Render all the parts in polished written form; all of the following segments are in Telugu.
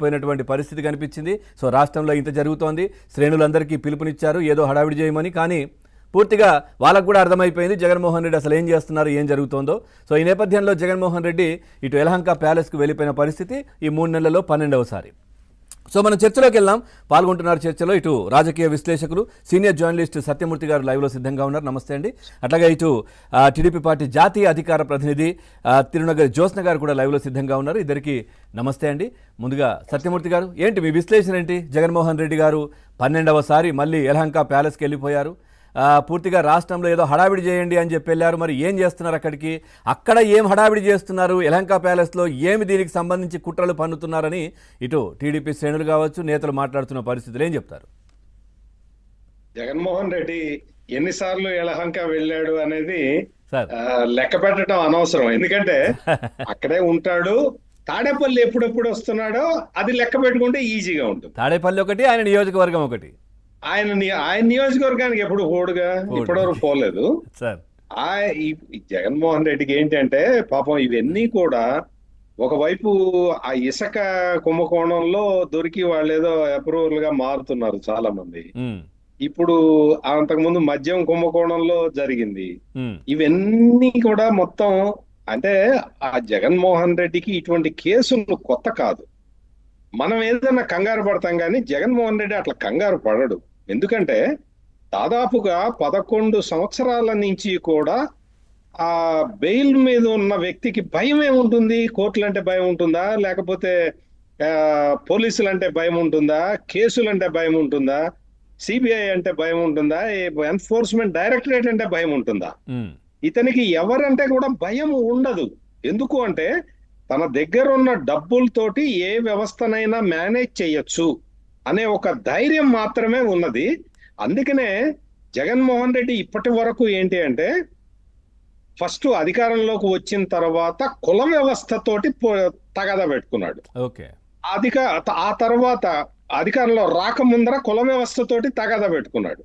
పోయినటువంటి పరిస్థితి కనిపించింది. సో రాష్ట్రంలో ఇంత జరుగుతోంది. శ్రేణులందరికీ పిలుపునిచ్చారు ఏదో హడావిడి చేయమని. కానీ పూర్తిగా వాళ్ళకు కూడా అర్థమైపోయింది జగన్మోహన్ రెడ్డి అసలు ఏం చేస్తున్నారు, ఏం జరుగుతోందో. సో ఈ నేపథ్యంలో జగన్మోహన్ రెడ్డి ఇటు యలహంక ప్యాలెస్కు వెళ్ళిపోయిన పరిస్థితి ఈ 3 నెలల్లో 12వసారి. సో మనం చర్చలోకి వెళ్దాం. పాల్గొంటున్నారు చర్చలో ఇటు రాజకీయ విశ్లేషకులు సీనియర్ జర్నలిస్ట్ సత్యమూర్తి గారు లైవ్లో సిద్ధంగా ఉన్నారు. నమస్తే అండి. అట్లాగే ఇటు టీడీపీ పార్టీ జాతీయ అధికార ప్రతినిధి తిరునగరి జ్యోత్స్న గారు కూడా లైవ్లో సిద్ధంగా ఉన్నారు. ఇద్దరికి నమస్తే అండి. ముందుగా సత్యమూర్తి గారు, ఏంటి మీ విశ్లేషణ ఏంటి? జగన్మోహన్ రెడ్డి గారు 12వసారి మళ్ళీ యలహంక ప్యాలెస్కి వెళ్ళిపోయారు. పూర్తిగా రాష్ట్రంలో ఏదో హడావిడి చేయండి అని చెప్పి వెళ్ళారు. మరి ఏం చేస్తున్నారు అక్కడికి? అక్కడ ఏం హడావిడి చేస్తున్నారు? యలహంక ప్యాలెస్లో ఏమి దీనికి సంబంధించి కుట్రలు పన్నుతున్నారని ఇటు టీడీపీ శ్రేణులు కావచ్చు, నేతలు మాట్లాడుతున్న పరిస్థితులు ఏం చెప్తారు? జగన్మోహన్ రెడ్డి ఎన్నిసార్లు యలహంక వెళ్ళాడు అనేది లెక్క పెట్టడం అనవసరం. ఎందుకంటే అక్కడే ఉంటాడు. తాడేపల్లి ఎప్పుడెప్పుడు వస్తున్నాడో అది లెక్క పెట్టుకుంటే ఈజీగా ఉంటుంది. తాడేపల్లి ఒకటి, ఆయన నియోజకవర్గం ఒకటి. ఆయన నియోజకవర్గానికి ఎప్పుడు పోడుగా, ఇప్పటివరకు పోలేదు. జగన్మోహన్ రెడ్డికి ఏంటంటే పాపం ఇవన్నీ కూడా ఒకవైపు ఆ ఇసుక కుంభకోణంలో దొరికి వాళ్ళు ఏదో అప్రూవల్ గా మారుతున్నారు చాలా మంది. ఇప్పుడు అంతకుముందు మద్యం కుంభకోణంలో జరిగింది. ఇవన్నీ కూడా మొత్తం అంటే ఆ జగన్మోహన్ రెడ్డికి ఇటువంటి కేసులు కొత్త కాదు. మనం ఏదైనా కంగారు పడతాం కానీ జగన్మోహన్ రెడ్డి అట్లా కంగారు పడడు. ఎందుకంటే దాదాపుగా 11 సంవత్సరాల నుంచి కూడా ఆ బెయిల్ మీద ఉన్న వ్యక్తికి భయం ఏముంటుంది? కోర్టులు అంటే భయం ఉంటుందా, లేకపోతే పోలీసులు అంటే భయం ఉంటుందా, కేసులు అంటే భయం ఉంటుందా, సిబిఐ అంటే భయం ఉంటుందా, ఎన్ఫోర్స్మెంట్ డైరెక్టరేట్ అంటే భయం ఉంటుందా? ఇతనికి ఎవరంటే కూడా భయం ఉండదు. ఎందుకు అంటే తన దగ్గర ఉన్న డబ్బులతోటి ఏ వ్యవస్థనైనా మేనేజ్ చేయొచ్చు అనే ఒక ధైర్యం మాత్రమే ఉన్నది. అందుకనే జగన్మోహన్ రెడ్డి ఇప్పటి వరకు ఏంటి అంటే ఫస్ట్ అధికారంలోకి వచ్చిన తర్వాత కుల వ్యవస్థతోటి తగాదా పెట్టుకున్నాడు. ఆ తర్వాత అధికారంలో రాకముందర కుల వ్యవస్థతోటి తగాదా పెట్టుకున్నాడు.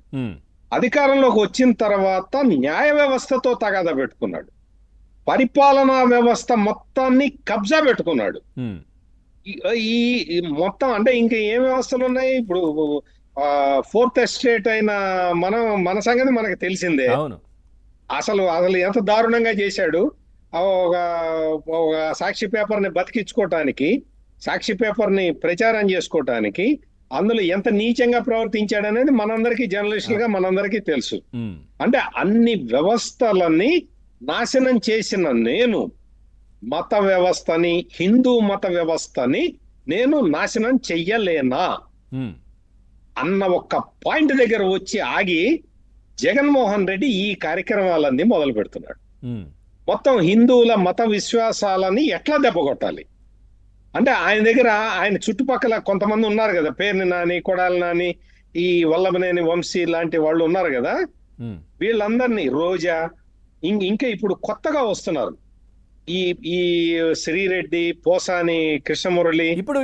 అధికారంలోకి వచ్చిన తర్వాత న్యాయ వ్యవస్థతో తగాదా పెట్టుకున్నాడు. పరిపాలనా వ్యవస్థ మొత్తాన్ని కబ్జా పెట్టుకున్నాడు. ఈ మొత్తం అంటే ఇంకా ఏ వ్యవస్థలు ఉన్నాయి? ఇప్పుడు 4th ఎస్టేట్ అయిన మన సంగతి మనకు తెలిసిందే. అసలు ఎంత దారుణంగా చేశాడు. ఒక సాక్షి పేపర్ ని బతికించుకోవటానికి, సాక్షి పేపర్ ని ప్రచారం చేసుకోవటానికి అందులో ఎంత నీచంగా ప్రవర్తించాడు అనేది మనందరికీ జర్నలిస్టులుగా మనందరికీ తెలుసు. అంటే అన్ని వ్యవస్థలని నాశనం చేసిన నేను మత వ్యవస్థని, హిందూ మత వ్యవస్థని నేను నాశనం చెయ్యలేనా అన్న ఒక్క పాయింట్ దగ్గర వచ్చి ఆగి జగన్మోహన్ రెడ్డి ఈ కార్యక్రమాలన్నీ మొదలు పెడుతున్నాడు. మొత్తం హిందువుల మత విశ్వాసాలని ఎట్లా దెబ్బకొట్టాలి అంటే ఆయన దగ్గర ఆయన చుట్టుపక్కల కొంతమంది ఉన్నారు కదా, పేర్ని నాని, కొడాలి నాని, ఈ వల్లభనేని వంశీ లాంటి వాళ్ళు ఉన్నారు కదా, వీళ్ళందరినీ రోజా ఇంకా ఇప్పుడు కొత్తగా వస్తున్నారు ఈ శ్రీరెడ్డి, పోసాని కృష్ణమురళి. ఇప్పుడు